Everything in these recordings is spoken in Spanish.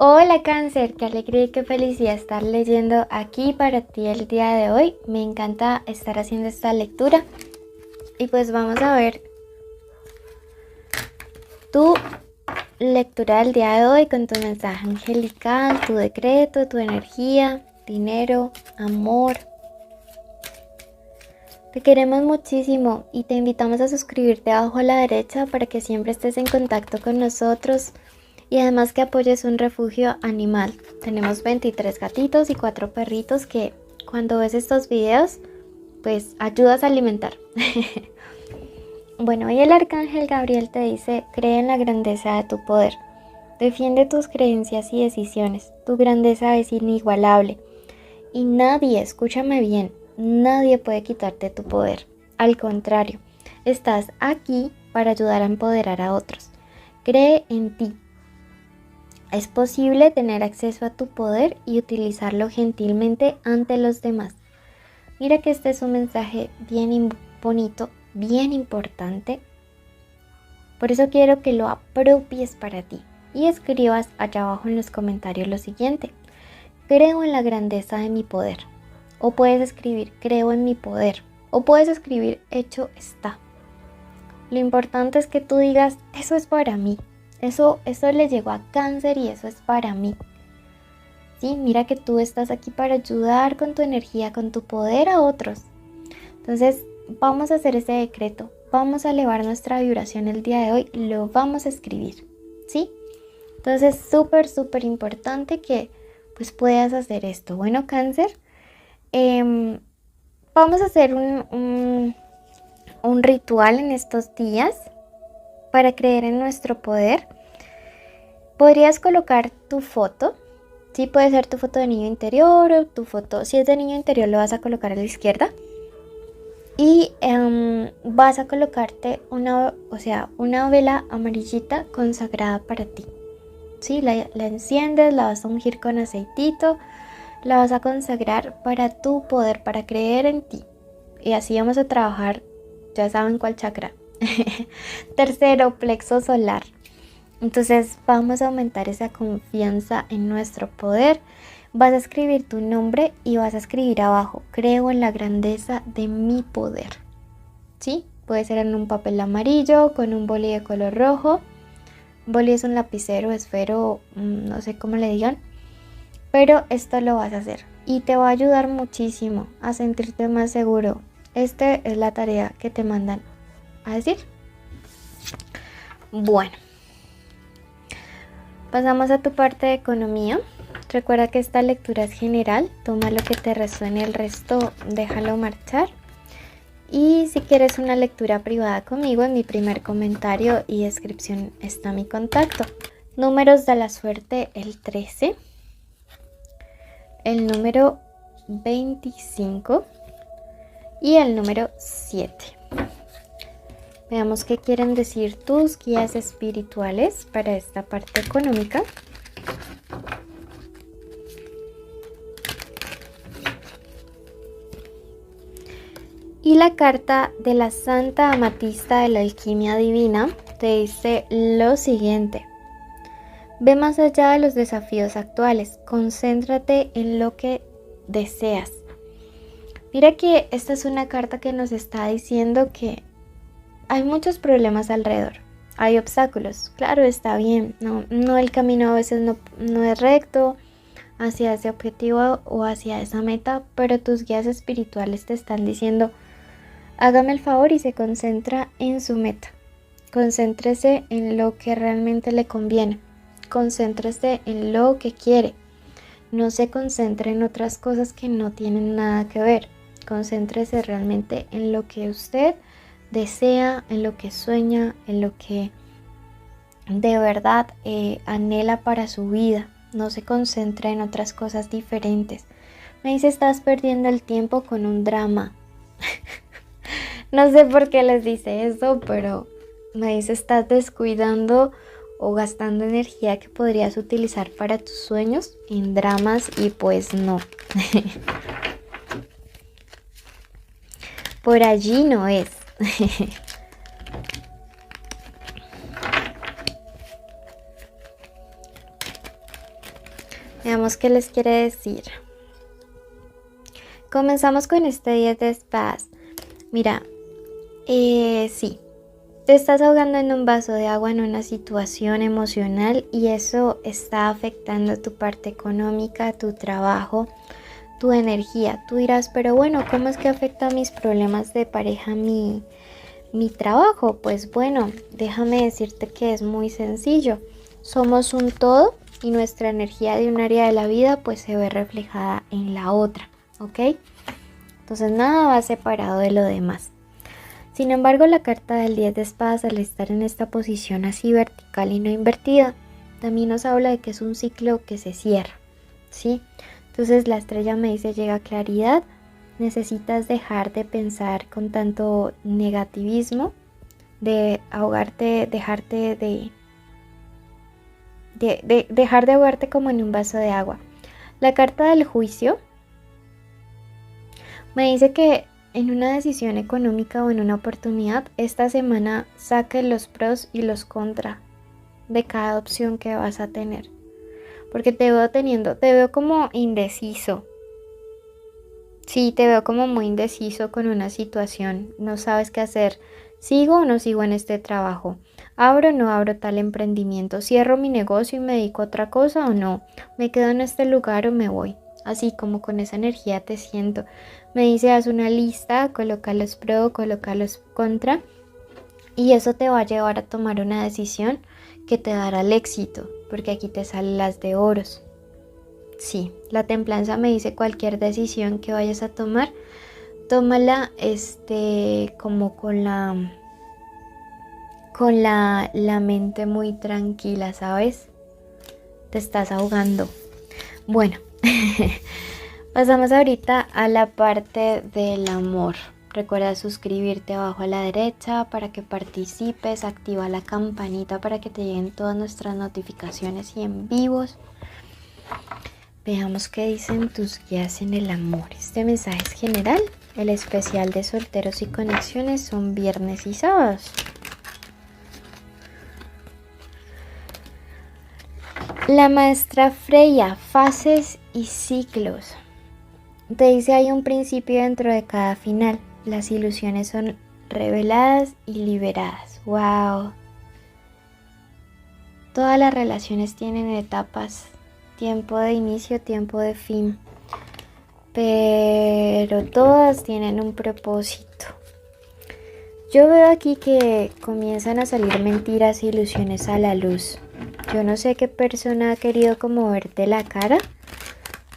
Hola Cáncer, qué alegría y qué felicidad estar leyendo aquí para ti el día de hoy. Me encanta estar haciendo esta lectura. Y pues vamos a ver tu lectura del día de hoy con tu mensaje angelical, tu decreto, tu energía, dinero, amor. Te queremos muchísimo y te invitamos a suscribirte abajo a la derecha para que siempre estés en contacto con nosotros. Y además que apoyes un refugio animal. Tenemos 23 gatitos y 4 perritos que cuando ves estos videos, pues ayudas a alimentar. Bueno, hoy el Arcángel Gabriel te dice, cree en la grandeza de tu poder. Defiende tus creencias y decisiones. Tu grandeza es inigualable. Y nadie, escúchame bien, nadie puede quitarte tu poder. Al contrario, estás aquí para ayudar a empoderar a otros. Cree en ti. Es posible tener acceso a tu poder y utilizarlo gentilmente ante los demás. Mira que este es un mensaje bien bonito, bien importante. Por eso quiero que lo apropies para ti y escribas allá abajo en los comentarios lo siguiente. Creo en la grandeza de mi poder. O puedes escribir creo en mi poder. O puedes escribir hecho está. Lo importante es que tú digas eso es para mí. Eso le llegó a Cáncer y eso es para mí. Sí, mira que tú estás aquí para ayudar con tu energía, con tu poder a otros. Entonces, vamos a hacer ese decreto. Vamos a elevar nuestra vibración el día de hoy. Lo vamos a escribir. ¿Sí? Entonces, súper importante que pues puedas hacer esto. Bueno, Cáncer, vamos a hacer un ritual en estos días. Para creer en nuestro poder, podrías colocar tu foto. Sí, puede ser tu foto de niño interior o tu foto. Si es de niño interior, lo vas a colocar a la izquierda. Y vas a colocarte una vela amarillita consagrada para ti. Sí, la enciendes, la vas a ungir con aceitito, la vas a consagrar para tu poder, para creer en ti. Y así vamos a trabajar, ya saben cuál chakra. Tercero, plexo solar. Entonces vamos a aumentar esa confianza en nuestro poder. Vas a escribir tu nombre y vas a escribir abajo, creo en la grandeza de mi poder. ¿Sí? Puede ser en un papel amarillo, con un boli de color rojo. Boli es un lapicero, esfero, no sé cómo le digan. Pero esto lo vas a hacer y te va a ayudar muchísimo a sentirte más seguro. Esta es la tarea que te mandan a decir. Bueno, pasamos a tu parte de economía. Recuerda que esta lectura es general, toma lo que te resuene, el resto déjalo marchar. Y si quieres una lectura privada conmigo, en mi primer comentario y descripción está mi contacto. Números de la suerte: el 13, el número 25 y el número 7. Veamos qué quieren decir tus guías espirituales para esta parte económica. Y la carta de la Santa Amatista de la Alquimia Divina te dice lo siguiente. Ve más allá de los desafíos actuales, concéntrate en lo que deseas. Mira que esta es una carta que nos está diciendo que hay muchos problemas alrededor, hay obstáculos, claro, está bien, no el camino a veces no es recto hacia ese objetivo o hacia esa meta, pero tus guías espirituales te están diciendo, hágame el favor y se concentra en su meta, concéntrese en lo que realmente le conviene, concéntrese en lo que quiere, no se concentre en otras cosas que no tienen nada que ver, concéntrese realmente en lo que usted desea, en lo que sueña, en lo que de verdad anhela para su vida. No se concentre en otras cosas diferentes. Me dice, estás perdiendo el tiempo con un drama. No sé por qué les dice eso, pero me dice, estás descuidando o gastando energía que podrías utilizar para tus sueños en dramas y pues no. Por allí no es. Veamos qué les quiere decir. Comenzamos con este 10 de espadas. Mira, sí, te estás ahogando en un vaso de agua en una situación emocional y eso está afectando tu parte económica, tu trabajo, tu energía. Tú dirás, pero bueno, ¿cómo es que afecta a mis problemas de pareja mi trabajo? Pues bueno, déjame decirte que es muy sencillo. Somos un todo y nuestra energía de un área de la vida pues se ve reflejada en la otra, ¿ok? Entonces nada va separado de lo demás. Sin embargo, la carta del 10 de espadas, al estar en esta posición así vertical y no invertida, también nos habla de que es un ciclo que se cierra, ¿sí? Entonces la estrella me dice, llega claridad, necesitas dejar de pensar con tanto negativismo, de ahogarte, dejar de ahogarte como en un vaso de agua. La carta del juicio me dice que en una decisión económica o en una oportunidad, esta semana saque los pros y los contras de cada opción que vas a tener. Porque te veo como indeciso. Sí, te veo como muy indeciso con una situación. No sabes qué hacer. ¿Sigo o no sigo en este trabajo? ¿Abro o no abro tal emprendimiento? ¿Cierro mi negocio y me dedico a otra cosa o no? ¿Me quedo en este lugar o me voy? Así como con esa energía te siento. Me dice, haz una lista, coloca los pro, coloca los contra. Y eso te va a llevar a tomar una decisión que te dará el éxito. Porque aquí te salen las de oros. Sí, la templanza me dice cualquier decisión que vayas a tomar, tómala como con la mente muy tranquila, ¿sabes? Te estás ahogando. Bueno, pasamos ahorita a la parte del amor. Recuerda suscribirte abajo a la derecha para que participes, activa la campanita para que te lleguen todas nuestras notificaciones y en vivos. Veamos qué dicen tus guías en el amor. Este mensaje es general. El especial de solteros y conexiones son viernes y sábados. La maestra Freya, fases y ciclos. Te dice hay un principio dentro de cada final. Las ilusiones son reveladas y liberadas. ¡Wow! Todas las relaciones tienen etapas. Tiempo de inicio, tiempo de fin. Pero todas tienen un propósito. Yo veo aquí que comienzan a salir mentiras e ilusiones a la luz. Yo no sé qué persona ha querido como verte la cara,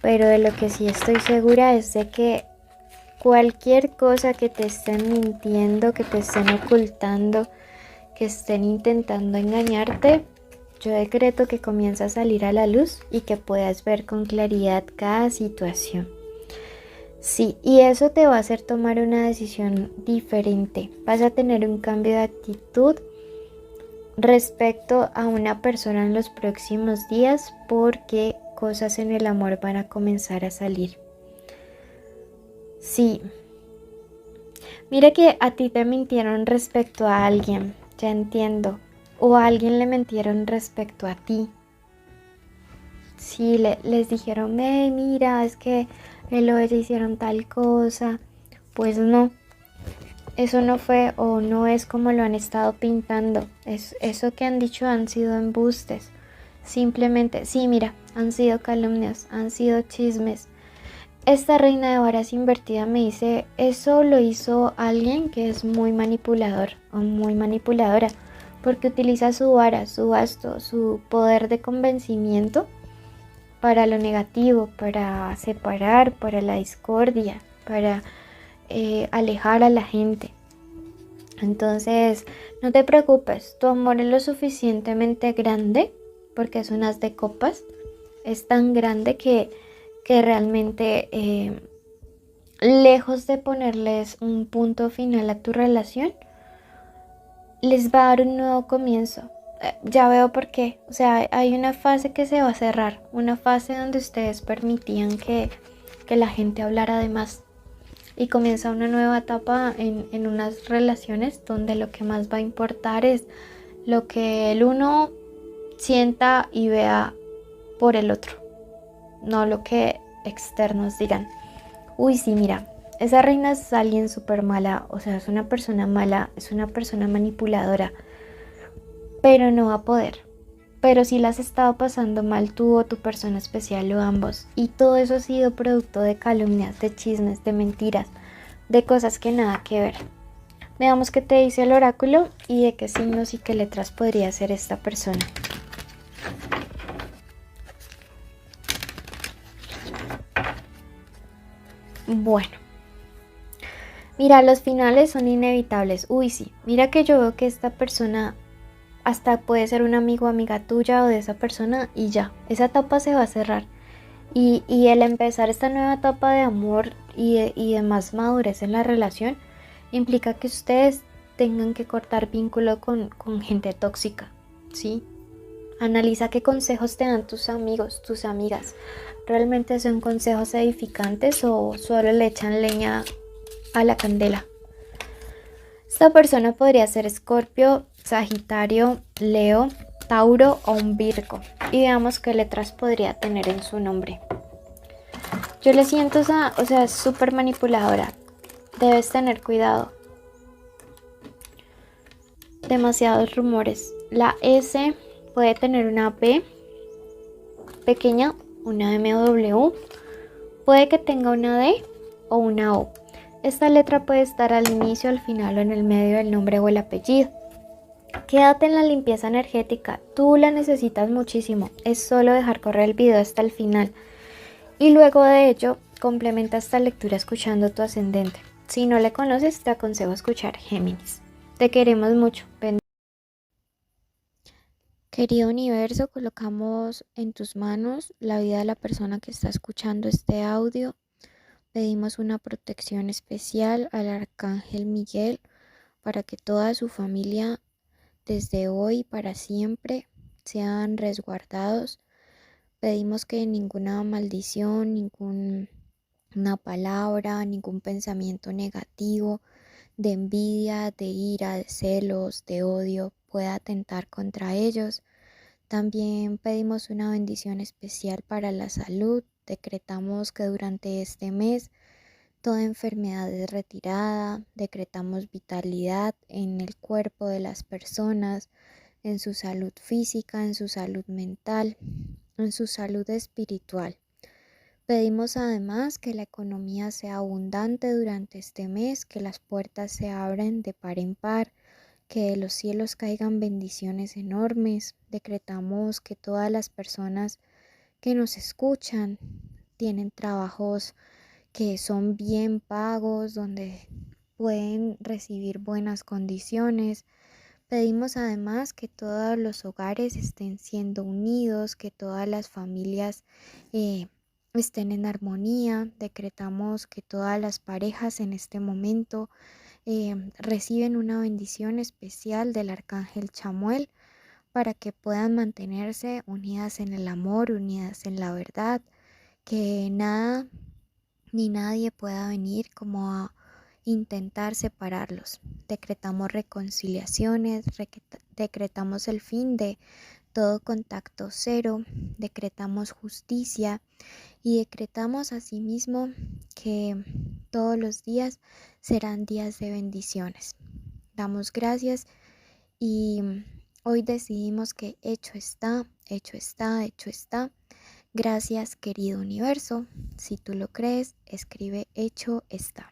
pero de lo que sí estoy segura es de que cualquier cosa que te estén mintiendo, que te estén ocultando, que estén intentando engañarte, yo decreto que comienza a salir a la luz y que puedas ver con claridad cada situación. Sí, y eso te va a hacer tomar una decisión diferente. Vas a tener un cambio de actitud respecto a una persona en los próximos días porque cosas en el amor van a comenzar a salir. Sí, mira que a ti te mintieron respecto a alguien, ya entiendo. O a alguien le mintieron respecto a ti. Sí, les dijeron, mira, es que él o ella hicieron tal cosa. Pues no, eso no fue o no es como lo han estado pintando. Eso que han dicho han sido embustes. Simplemente, sí, mira, han sido calumnias, han sido chismes. Esta reina de varas invertida me dice, eso lo hizo alguien que es muy manipulador o muy manipuladora. Porque utiliza su vara, su basto, su poder de convencimiento para lo negativo, para separar, para la discordia, para alejar a la gente. Entonces, no te preocupes, tu amor es lo suficientemente grande, porque es un as de copas, es tan grande que realmente, lejos de ponerles un punto final a tu relación, les va a dar un nuevo comienzo. Ya veo por qué. O sea, hay una fase que se va a cerrar. Una fase donde ustedes permitían que la gente hablara de más. Y comienza una nueva etapa en unas relaciones donde lo que más va a importar es lo que el uno sienta y vea por el otro. no lo que externos digan. Uy, sí, mira, esa reina es alguien súper mala, o sea, es una persona mala, es una persona manipuladora, pero no va a poder. Pero si la has estado pasando mal tú o tu persona especial o ambos, y todo eso ha sido producto de calumnias, de chismes, de mentiras, de cosas que nada que ver. Veamos qué te dice el oráculo y de qué signos y qué letras podría ser esta persona. Bueno, mira, los finales son inevitables. Uy, sí, mira que yo veo que esta persona hasta puede ser un amigo o amiga tuya o de esa persona y ya, esa etapa se va a cerrar. Y el empezar esta nueva etapa de amor y de más madurez en la relación implica que ustedes tengan que cortar vínculo con gente tóxica, ¿sí? Analiza qué consejos te dan tus amigos, tus amigas. ¿Realmente son consejos edificantes o solo le echan leña a la candela? Esta persona podría ser Escorpio, Sagitario, Leo, Tauro o un Virgo. Y veamos qué letras podría tener en su nombre. Yo le siento, o sea, es súper manipuladora. Debes tener cuidado. Demasiados rumores. La S puede tener una B pequeña, una M o W. Puede que tenga una D o una O. Esta letra puede estar al inicio, al final o en el medio del nombre o el apellido. Quédate en la limpieza energética. Tú la necesitas muchísimo. Es solo dejar correr el video hasta el final. Y luego de ello, complementa esta lectura escuchando tu ascendente. Si no le conoces, te aconsejo escuchar Géminis. Te queremos mucho. Querido universo, colocamos en tus manos la vida de la persona que está escuchando este audio. Pedimos una protección especial al Arcángel Miguel para que toda su familia desde hoy para siempre sean resguardados. Pedimos que ninguna maldición, ninguna palabra, ningún pensamiento negativo de envidia, de ira, de celos, de odio pueda atentar contra ellos. También pedimos una bendición especial para la salud. Decretamos que durante este mes toda enfermedad es retirada. Decretamos vitalidad en el cuerpo de las personas, en su salud física, en su salud mental, en su salud espiritual. Pedimos además que la economía sea abundante durante este mes, que las puertas se abran de par en par, que de los cielos caigan bendiciones enormes. Decretamos que todas las personas que nos escuchan tienen trabajos que son bien pagos, donde pueden recibir buenas condiciones. Pedimos además que todos los hogares estén siendo unidos, que todas las familias estén en armonía. Decretamos que todas las parejas en este momento reciben una bendición especial del Arcángel Chamuel para que puedan mantenerse unidas en el amor, unidas en la verdad, que nada ni nadie pueda venir como a intentar separarlos. Decretamos reconciliaciones, decretamos el fin de todo contacto cero, decretamos justicia y decretamos asimismo que todos los días serán días de bendiciones. Damos gracias y hoy decidimos que hecho está, hecho está, hecho está. Gracias, querido universo. Si tú lo crees, escribe hecho está.